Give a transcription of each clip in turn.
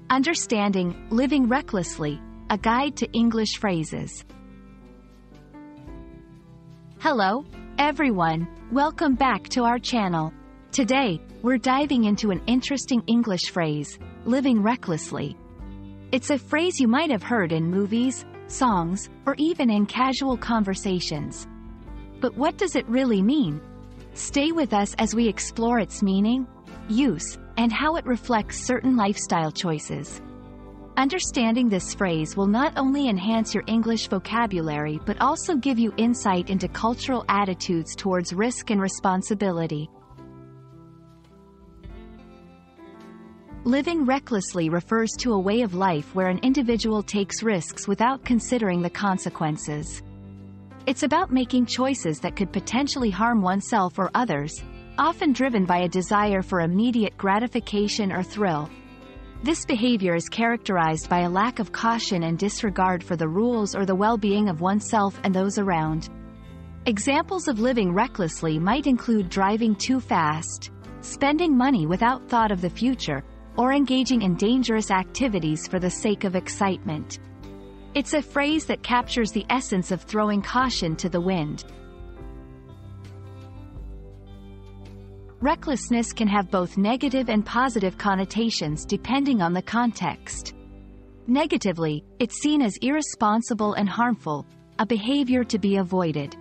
Understanding Living Recklessly, a guide to English phrases. Hello, everyone. Welcome back to our channel. Today, we're diving into an interesting English phrase, living recklessly. It's a phrase you might have heard in movies, songs, or even in casual conversations. But what does it really mean? Stay with us as we explore its meaning, use, and how it reflects certain lifestyle choices. Understanding this phrase will not only enhance your English vocabulary but also give you insight into cultural attitudes towards risk and responsibility. Living recklessly refers to a way of life where an individual takes risks without considering the consequences. It's about making choices that could potentially harm oneself or others, often driven by a desire for immediate gratification or thrill. This behavior is characterized by a lack of caution and disregard for the rules or the well-being of oneself and those around. Examples of living recklessly might include driving too fast, spending money without thought of the future, or engaging in dangerous activities for the sake of excitement. It's a phrase that captures the essence of throwing caution to the wind. Recklessness can have both negative and positive connotations depending on the context. Negatively, it's seen as irresponsible and harmful, a behavior to be avoided.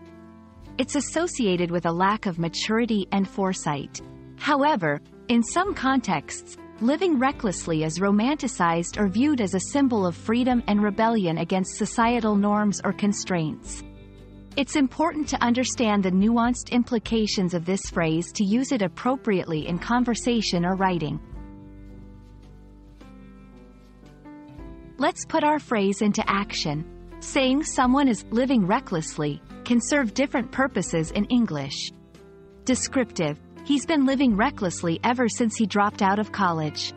It's associated with a lack of maturity and foresight. However, in some contexts, living recklessly is romanticized or viewed as a symbol of freedom and rebellion against societal norms or constraints. It's important to understand the nuanced implications of this phrase to use it appropriately in conversation or writing. Let's put our phrase into action. Saying someone is living recklessly can serve different purposes in English. Descriptive: he's been living recklessly ever since he dropped out of college.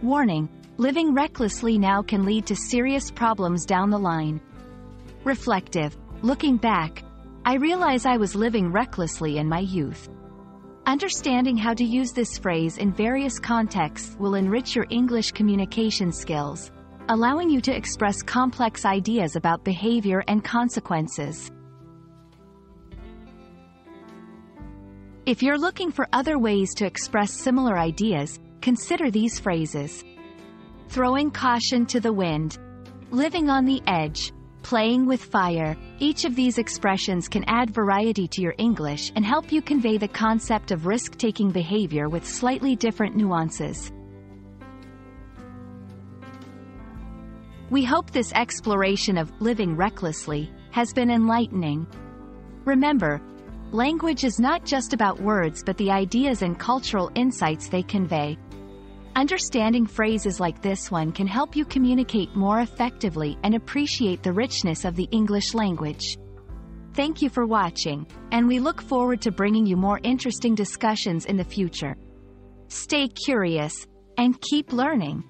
Warning: living recklessly now can lead to serious problems down the line. Reflective: looking back, I realize I was living recklessly in my youth. Understanding how to use this phrase in various contexts will enrich your English communication skills, allowing you to express complex ideas about behavior and consequences. If you're looking for other ways to express similar ideas, consider these phrases. Throwing caution to the wind, living on the edge, playing with fire. Each of these expressions can add variety to your English and help you convey the concept of risk-taking behavior with slightly different nuances. We hope this exploration of living recklessly has been enlightening. Remember, language is not just about words but the ideas and cultural insights they convey. Understanding phrases like this one can help you communicate more effectively and appreciate the richness of the English language. Thank you for watching, and we look forward to bringing you more interesting discussions in the future. Stay curious, and keep learning.